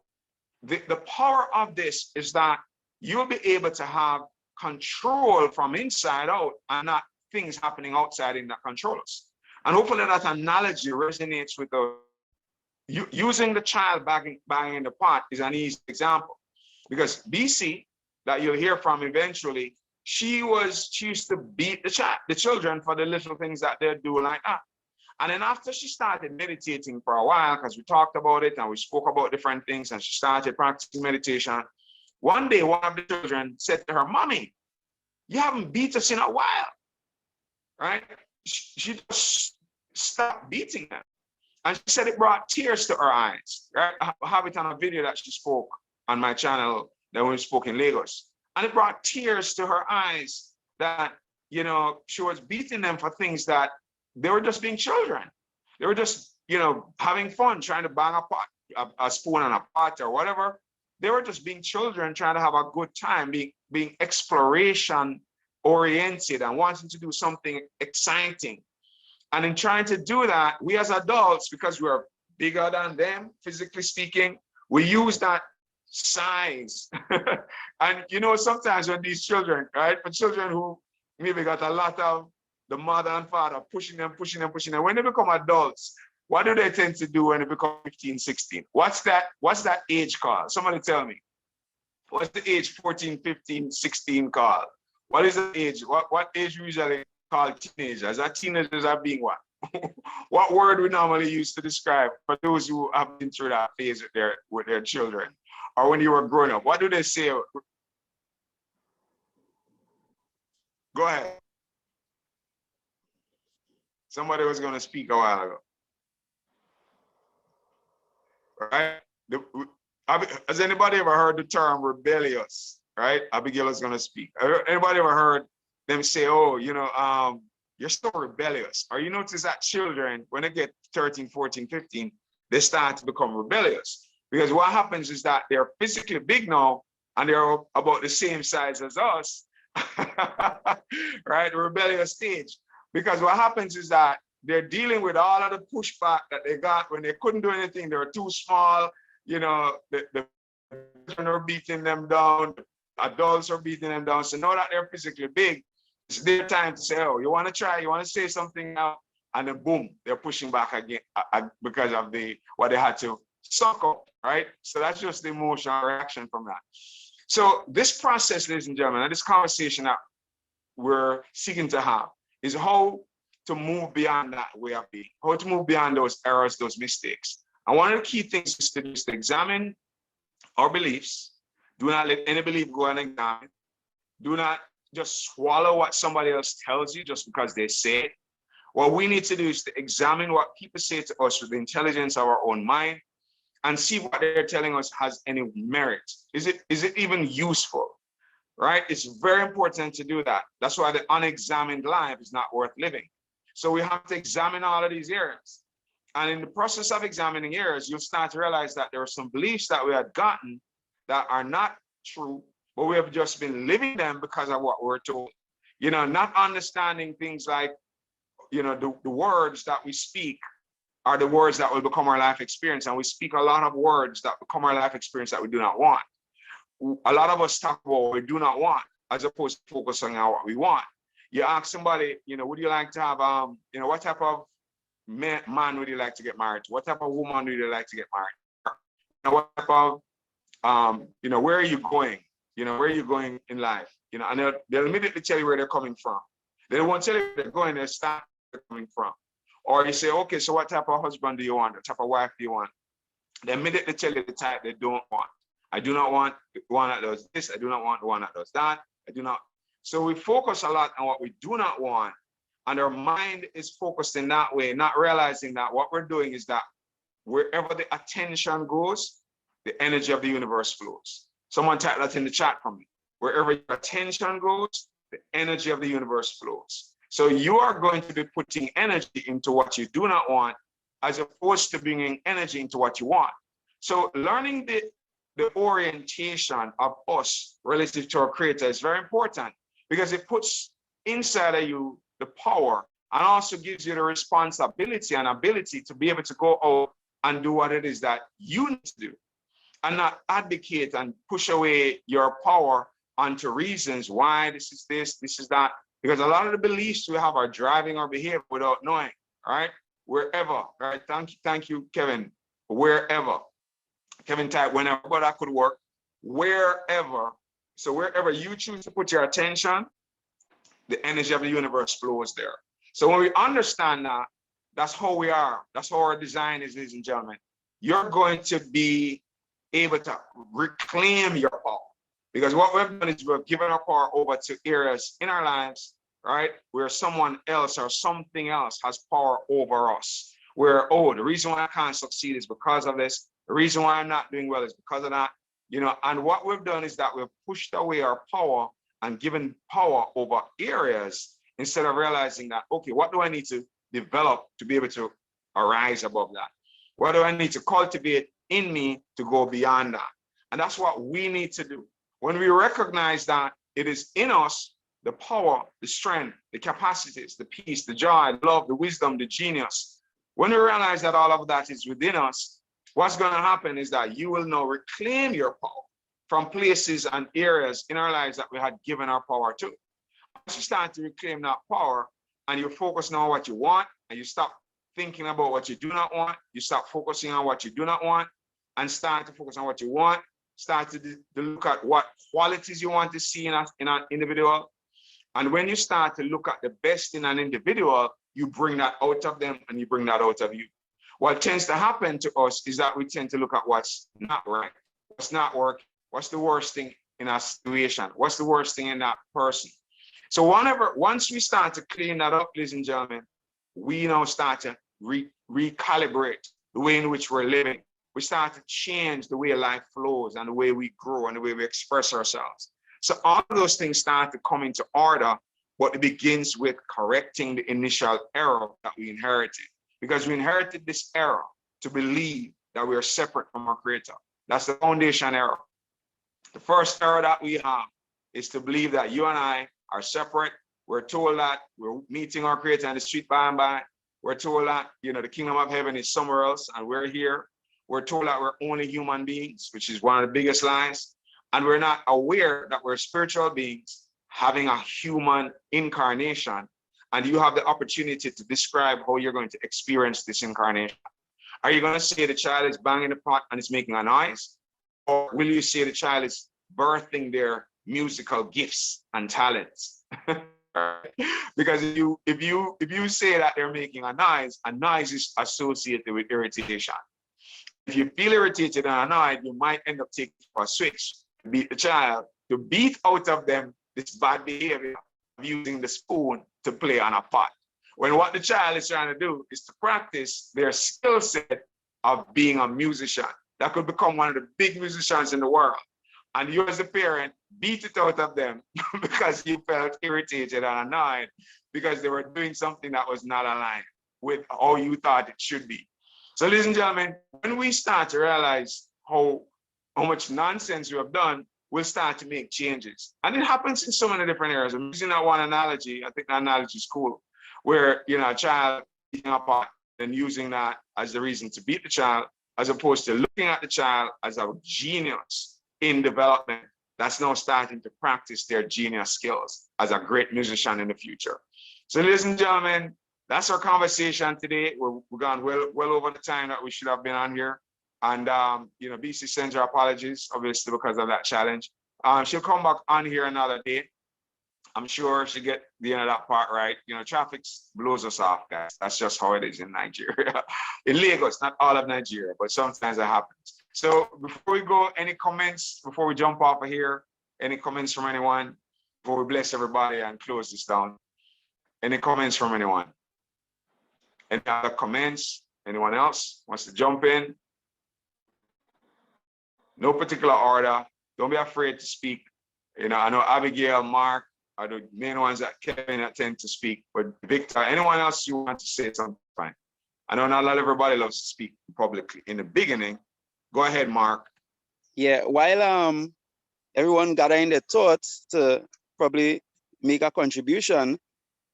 the power of this is that you'll be able to have control from inside out and not things happening outside in that control us. And hopefully that analogy resonates with the using the child banging in the pot is an easy example, because BC that you'll hear from eventually, she used to beat the children for the little things that they're doing like that. And then after she started meditating for a while, because we talked about it and we spoke about different things, and she started practicing meditation. One day, one of the children said to her, "Mommy, you haven't beat us in a while," right? She just stopped beating them. And she said it brought tears to her eyes, right? I have it on a video that she spoke on my channel that we spoke in Lagos. And it brought tears to her eyes that, you know, she was beating them for things that they were just being children. They were just, you know, having fun, trying to bang a pot, a spoon on a pot or whatever. They were just being children, trying to have a good time, being exploration oriented and wanting to do something exciting. And in trying to do that, we as adults, because we're bigger than them, physically speaking, we use that size. And you know, sometimes when these children, right, for children who maybe got a lot of the mother and father pushing them, when they become adults, what do they tend to do when they become 15, 16? What's that age called? Somebody tell me. What's the age 14, 15, 16 called? What is the age? What age usually called teenagers? Are teenagers are being what? What word we normally use to describe for those who have been through that phase with their children? Or when you were growing up, what do they say? Go ahead. Somebody was going to speak a while ago. Right? Has anybody ever heard the term rebellious? Right? Abigail is going to speak. Anybody ever heard them say, oh, you know, you're so rebellious? Or you notice that children, when they get 13, 14, 15, they start to become rebellious. Because what happens is that they're physically big now and they're about the same size as us, right? The rebellious stage. Because what happens is that they're dealing with all of the pushback that they got when they couldn't do anything. They were too small, you know, the children are beating them down, adults are beating them down. So now that they're physically big, it's their time to say, oh, you want to try, you want to say something now, and then boom, they're pushing back again because of what they had to suck up, right? So that's just the emotional reaction from that. So this process, ladies and gentlemen, and this conversation that we're seeking to have is how to move beyond that way of being, how to move beyond those errors, those mistakes. And one of the key things is to examine our beliefs. Do not let any belief go unexamined. Do not just swallow what somebody else tells you just because they say it. What we need to do is to examine what people say to us with the intelligence of our own mind and see what they're telling us has any merit. Is it even useful? Right? It's very important to do that. That's why the unexamined life is not worth living. So we have to examine all of these areas. And in the process of examining areas, you'll start to realize that there are some beliefs that we had gotten that are not true, but we have just been living them because of what we're told. You know, not understanding things like, you know, the words that we speak are the words that will become our life experience. And we speak a lot of words that become our life experience that we do not want. A lot of us talk about what we do not want, as opposed to focusing on what we want. You ask somebody, you know, would you like to have, you know, what type of man would you like to get married to? What type of woman would you like to get married to? You know, what type of, you know, where are you going? You know, where are you going in life? You know, and they'll immediately tell you where they're coming from. They won't tell you where they're going, they'll start where they're coming from. Or you say, okay, so what type of husband do you want? What type of wife do you want? They immediately tell you the type they don't want. I do not want the one that does this. I do not want the one that does that. I do not. So we focus a lot on what we do not want. And our mind is focused in that way, not realizing that what we're doing is that wherever the attention goes, the energy of the universe flows. Someone type that in the chat for me. Wherever your attention goes, the energy of the universe flows. So you are going to be putting energy into what you do not want, as opposed to bringing energy into what you want. So learning the orientation of us relative to our creator is very important, because it puts inside of you the power and also gives you the responsibility and ability to be able to go out and do what it is that you need to do, and not advocate and push away your power onto reasons why this is this, this is that. Because a lot of the beliefs we have are driving our behavior without knowing, right? Wherever, right? Thank you, Kevin. Wherever. Kevin type, whenever, but that could work. Wherever. So wherever you choose to put your attention, the energy of the universe flows there. So when we understand that, that's how we are. That's how our design is, ladies and gentlemen. You're going to be able to reclaim your power. Because what we've done is we've given our power over to areas in our lives, right, where someone else or something else has power over us. Where, oh, the reason why I can't succeed is because of this. The reason why I'm not doing well is because of that. You know, and what we've done is that we've pushed away our power and given power over areas instead of realizing that, okay, what do I need to develop to be able to arise above that? What do I need to cultivate in me to go beyond that? And that's what we need to do. When we recognize that it is in us, the power, the strength, the capacities, the peace, the joy, the love, the wisdom, the genius, when we realize that all of that is within us, what's going to happen is that you will now reclaim your power from places and areas in our lives that we had given our power to. Once you start to reclaim that power and you focus now on what you want, and you stop thinking about what you do not want, you start focusing on what you do not want and start to focus on what you want. Start to look at what qualities you want to see in an individual. And when you start to look at the best in an individual, you bring that out of them and you bring that out of you. What tends to happen to us is that we tend to look at what's not right, what's not working, what's the worst thing in our situation, what's the worst thing in that person. So once we start to clean that up, ladies and gentlemen, we now start to recalibrate the way in which we're living. We start to change the way life flows and the way we grow and the way we express ourselves. So all of those things start to come into order, but it begins with correcting the initial error that we inherited. Because we inherited this error to believe that we are separate from our creator. That's the foundation error. The first error that we have is to believe that you and I are separate. We're told that we're meeting our creator in the street by and by. We're told that, you know, the kingdom of heaven is somewhere else and we're here. We're told that we're only human beings, which is one of the biggest lies. and we're not aware that we're spiritual beings having a human incarnation, and you have the opportunity to describe how you're going to experience this incarnation. Are you going to say the child is banging the pot and it's making a noise? Or will you say the child is birthing their musical gifts and talents? Because if you say that they're making a noise is associated with irritation. If you feel irritated and annoyed, you might end up taking a switch to beat the child, to beat out of them this bad behavior of using the spoon to play on a pot. When what the child is trying to do is to practice their skill set of being a musician. That could become one of the big musicians in the world. And you as a parent beat it out of them because you felt irritated and annoyed because they were doing something that was not aligned with how you thought it should be. So ladies and gentlemen, when we start to realize how much nonsense we have done, we'll start to make changes. And it happens in so many different areas. I'm using that one analogy. I think that analogy is cool, where a child beating a pot and using that as the reason to beat the child, as opposed to looking at the child as a genius in development that's now starting to practice their genius skills as a great musician in the future. So ladies and gentlemen, that's our conversation today. We're gone well over the time that we should have been on here. And BC sends her apologies, obviously, because of that challenge. She'll come back on here another day. I'm sure she'll get the end of that part right. Traffic blows us off, guys. That's just how it is in Nigeria. In Lagos, not all of Nigeria, but sometimes it happens. So before we go, any comments before we jump off of here? Any comments from anyone before we bless everybody and close this down? Any comments from anyone? Any other comments? Anyone else wants to jump in? No particular order. Don't be afraid to speak. I know Abigail, Mark are the main ones that Kevin tend to speak. But Victor, anyone else you want to say something? Fine. I know not everybody loves to speak publicly in the beginning. Go ahead, Mark. Yeah, while everyone gathering their thoughts to probably make a contribution,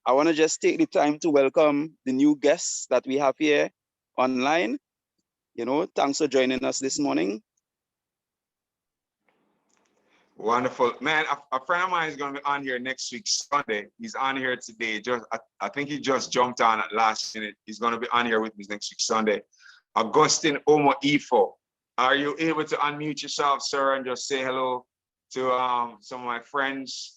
I want to just take the time to welcome the new guests that we have here online. Thanks for joining us this morning. Wonderful, man. A friend of mine is going to be on here next week, Sunday. He's on here today. I think he just jumped on at last minute. He's going to be on here with me next week, Sunday. Augustine Omo Ifo. Are you able to unmute yourself, sir, and just say hello to some of my friends,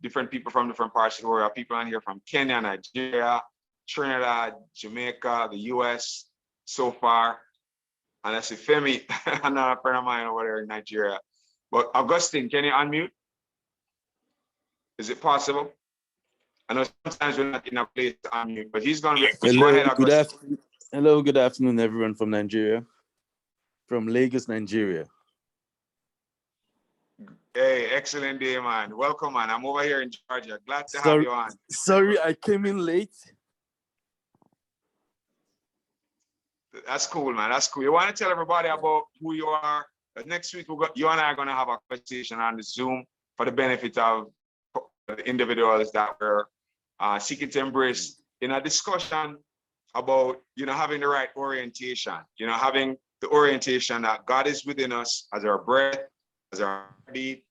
different people from different parts of the world? People on here from Kenya, Nigeria, Trinidad, Jamaica, the US so far. And I see Femi, another friend of mine over there in Nigeria. But Augustine, can you unmute? Is it possible? I know sometimes we're not in a place to unmute, but he's going to be. Hello, Go ahead, Augustine. Good afternoon, everyone from Nigeria, from Lagos, Nigeria. Hey, excellent day, man. Welcome, man. I'm over here in Georgia. Glad to have you on. Sorry, I came in late. That's cool, man. That's cool. You want to tell everybody about who you are? Next week, you and I are going to have a conversation on the Zoom for the benefit of the individuals that were seeking to embrace in a discussion about, having the right orientation, having the orientation that God is within us as our breath, as our beat,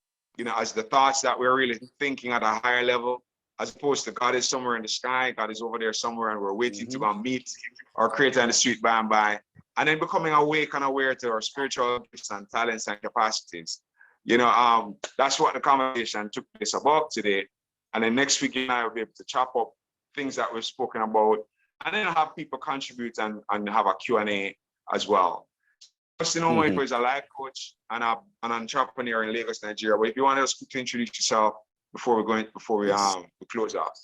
as the thoughts that we're really thinking at a higher level, as opposed to God is somewhere in the sky, God is over there somewhere, and we're waiting to go meet our Creator in the street by and by. And then becoming awake and aware to our spiritual gifts and talents and capacities. That's what the conversation took place about today. And then next week, you and I will be able to chop up things that we've spoken about, and then have people contribute and have a Q&A as well. Justin Omo is a life coach and an entrepreneur in Lagos, Nigeria. But if you want to quickly introduce yourself before we close out.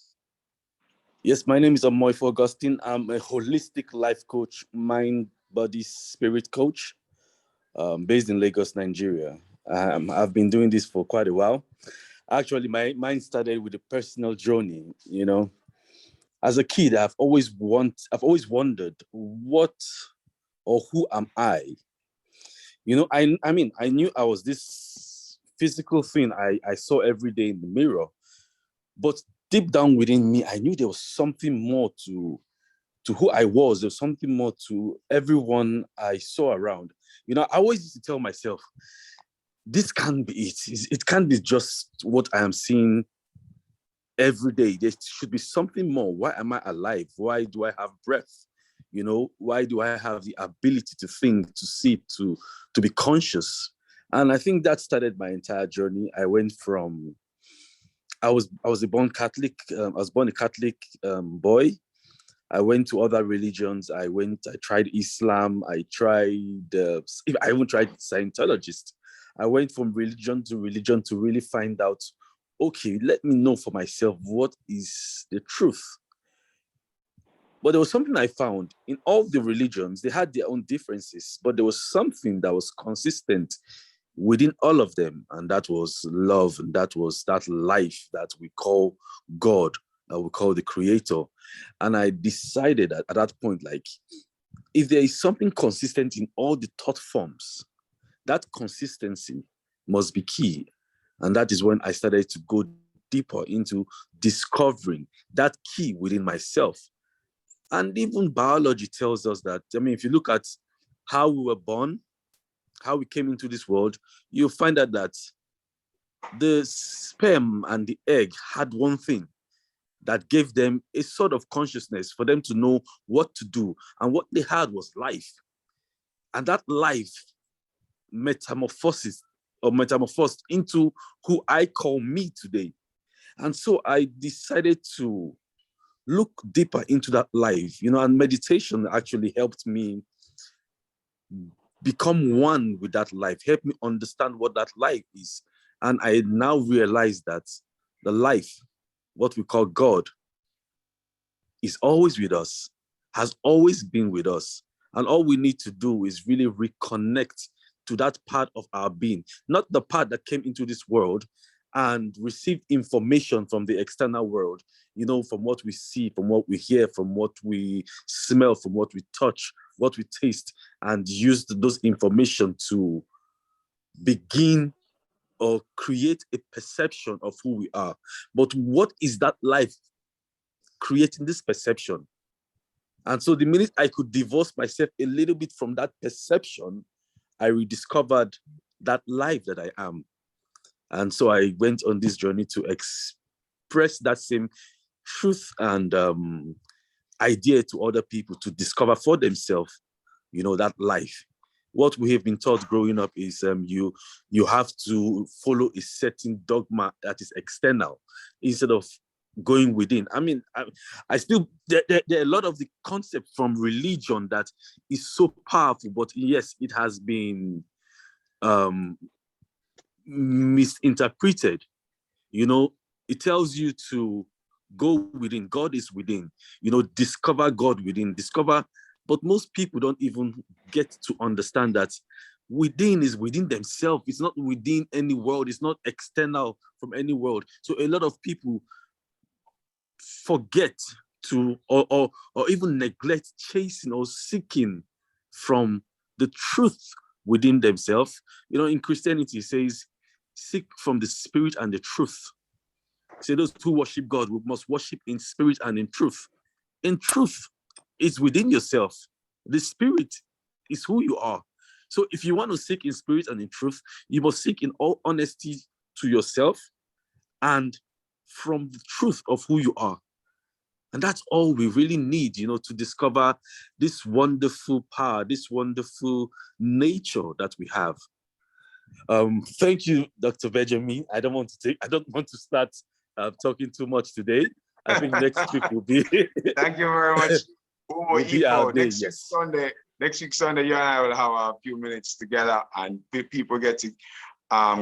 Yes, my name is Omoifo Augustine. I'm a holistic life coach, mind, body, spirit coach, based in Lagos, Nigeria. I've been doing this for quite a while. Actually, mine started with a personal journey. As a kid, I've always wondered what or who am I? I knew I was this physical thing I saw every day in the mirror, but deep down within me, I knew there was something more to who I was. There was something more to everyone I saw around. I always used to tell myself, this can't be it. It can't be just what I am seeing every day. There should be something more. Why am I alive? Why do I have breath? You know, why do I have the ability to think, to see, to be conscious? And I think that started my entire journey. I went from, I was a born Catholic. I was born a Catholic boy. I went to other religions. I tried Islam. I even tried Scientologist. I went from religion to religion to really find out, okay, let me know for myself what is the truth. But there was something I found in all the religions. They had their own differences, but there was something that was consistent within all of them, and that was love, and that was that life that we call God, that we call the Creator. And I decided at that point, like, if there is something consistent in all the thought forms, that consistency must be key. And that is when I started to go deeper into discovering that key within myself. And even biology tells us that, I mean, if you look at how we were born, how we came into this world, you'll find out that the sperm and the egg had one thing that gave them a sort of consciousness for them to know what to do. And what they had was life. And that life metamorphosed into who I call me today. And so I decided to look deeper into that life, you know, and meditation actually helped me become one with that life, helped me understand what that life is. And I now realize that the life, what we call God, is always with us, has always been with us. And all we need to do is really reconnect to that part of our being, not the part that came into this world and received information from the external world, you know, from what we see, from what we hear, from what we smell, from what we touch, what we taste, and used those information to begin or create a perception of who we are. But what is that life creating this perception? And so the minute I could divorce myself a little bit from that perception, I rediscovered that life that I am. And so I went on this journey to express that same truth and idea to other people to discover for themselves, you know, that life. What we have been taught growing up is you have to follow a certain dogma that is external instead of going within. I mean, I still, there are a lot of the concept from religion that is so powerful, but yes, it has been misinterpreted. You know, it tells you to go within. God is within. You know, discover God within. Discover, but most people don't even get to understand that within is within themselves. It's not within any world. It's not external from any world. So a lot of people forget to or even neglect chasing or seeking from the truth within themselves. You know, in Christianity, it says, seek from the spirit and the truth. Say those who worship God must worship in spirit and in truth. In truth, it's within yourself. The spirit is who you are. So if you want to seek in spirit and in truth, you must seek in all honesty to yourself and from the truth of who you are. And that's all we really need, you know, to discover this wonderful power, this wonderful nature that we have. Thank you, Dr. Benjamin. I don't want to start talking too much today. I think next week will be. Thank you very much. We'll be out there, yes. Next week Sunday, you and I will have a few minutes together, and people get to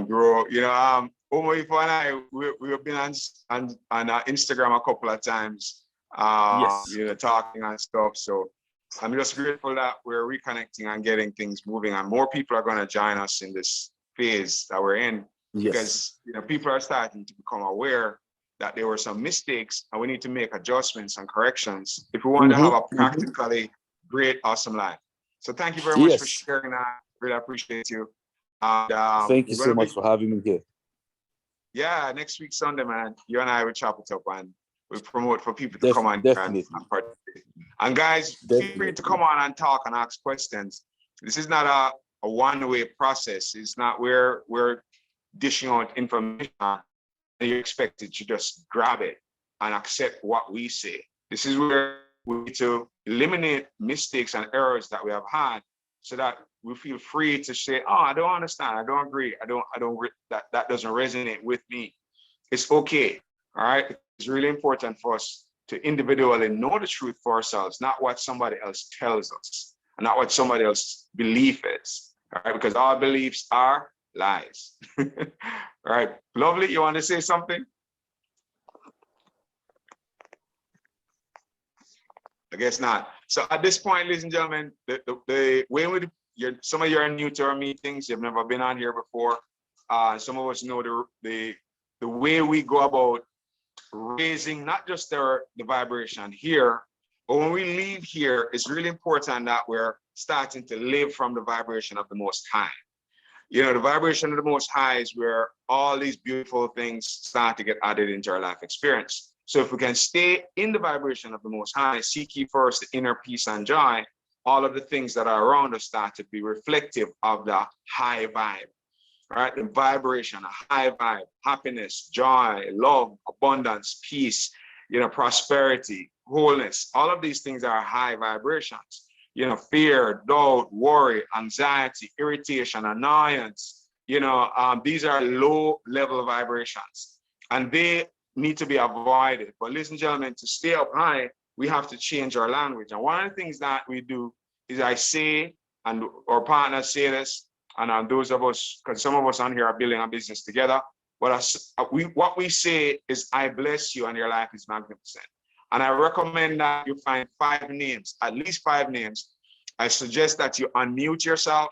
grow. You know, Ifo and I, we've been on Instagram a couple of times. Yes. You know, talking and stuff. So I'm just grateful that we're reconnecting and getting things moving, and more people are going to join us in this phase that we're in. Yes. Because, you know, people are starting to become aware that there were some mistakes and we need to make adjustments and corrections if we want to have a practically great, awesome life. So thank you very much for sharing that. Really appreciate you. And, thank you so much for having me here. Yeah, next week Sunday, man, you and I will chop it up and we'll promote for people to come on and participate. And guys, feel free to come on and talk and ask questions. This is not a one-way process. It's not where we're dishing out information and you're expected to just grab it and accept what we say. This is where we need to eliminate mistakes and errors that we have had so that we feel free to say, oh, I don't understand, I don't agree, that doesn't resonate with me. It's okay, all right? It's really important for us to individually know the truth for ourselves, not what somebody else tells us, and not what somebody else's belief is, all right? Because our beliefs are lies. All right, Lovely, you want to say something? I guess not. So at this point, ladies and gentlemen, the way some of you are new to our meetings, you've never been on here before. Some of us know the way we go about raising not just the vibration here, but when we leave here, it's really important that we're starting to live from the vibration of the Most High. You know, the vibration of the Most High is where all these beautiful things start to get added into our life experience. So if we can stay in the vibration of the Most High, seek ye first the inner peace and joy, all of the things that are around us start to be reflective of the high vibe, right? The vibration, a high vibe, happiness, joy, love, abundance, peace, you know, prosperity, wholeness. All of these things are high vibrations. You know, fear, doubt, worry, anxiety, irritation, annoyance, you know, these are low level vibrations and they need to be avoided. But ladies and gentlemen, to stay up high, we have to change our language. And one of the things that we do is I say, and our partners say this, and those of us, because some of us on here are building a business together, but what we say is, I bless you and your life is magnificent. And I recommend that you find 5 names, at least 5 names. I suggest that you unmute yourself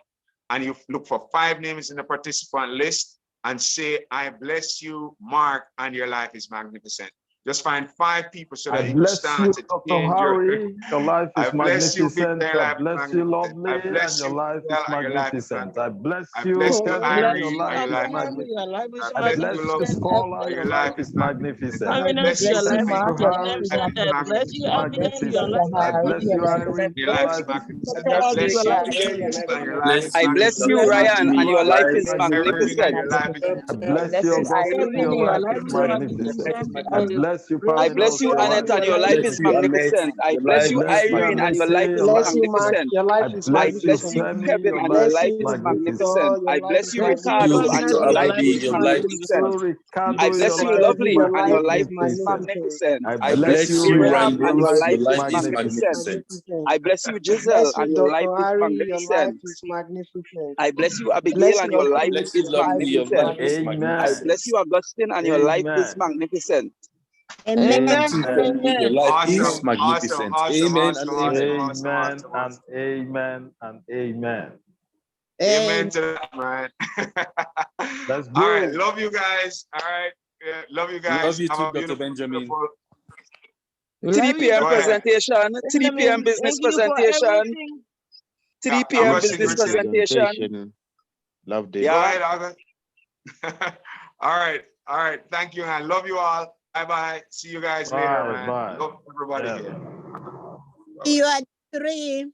and you look for 5 names in the participant list and say, I bless you, Mark, and your life is magnificent. Just find 5 people so that you can start to change Harry, your life is magnificent. I bless you, Lovely, I bless and your you, life is magnificent. I bless I you, bless you, Kevin, Irene, your life and your is life is magnificent. I I bless bless you, you, Lovely, Paula, your your life life is is magnificent. I magnificent. bless you, Bless Stephanie, you, your Harry, life is magnificent. magnificent. I bless you, Irene, Your your life is life is magnificent. I Bless bless you. you, Denise, and your life is Bless I you, bless magnificent. you, Dr. Ryan, and Benjamin. your your life life is is Irene, and magnificent. your life is I bless magnificent. you, magnificent. Augustine, your life is magnificent. I bless you, I bless Personals, you, your life Annette, and is your life Bless is you, magnificent. Annette. magnificent. I Your I bless life you, is bless you, Irene, and your magnificent. life Anesse, your is life is magnificent. I I bless you, bless you, Sammy, Kevin, your and your life life is is magnificent. magnificent. I bless you, I Ricardo, and Victor your life Abbey, is your life is bless you, magnificent. Ricardo, I your bless you, life is Lovely, and your life is magnificent. magnificent. I I I bless bless you, bless you, you, Miriam, Ryan Ryan, your and your Bruce. life Your life is life is is magnificent. magnificent. magnificent. I bless you, Giselle, Bless you, and your life Dr. is Harry. Your life magnificent. is magnificent. I bless you, Abigail, Bless and you, your I Lovely. life bless you, is Your life Lovely. Your is magnificent. life is I Amen. magnificent. bless you, Augustine, and your life is Amen. magnificent. Amen. Amen. Tiffany, your Amen. life is Awesome, awesome, magnificent. awesome, Amen and awesome, amen. awesome, awesome, Amen awesome, and awesome. amen and amen. Amen Amen. to that, man. Let's All right, go. love you guys. All right, yeah, love you Love guys. you Have too, a Dr. beautiful, Benjamin. beautiful. We 3 love you, p.m. Go Dr. ahead, presentation, 3 p.m. Benjamin. business Thank you for presentation, everything. 3 p.m. Augustine, you business were saying? presentation. Loved it. Go Yeah. ahead, August. All right. Thank you, man. Love you all. Bye bye. See you guys later, Bye, man. bye. Love everybody Yeah. here. See you at 3.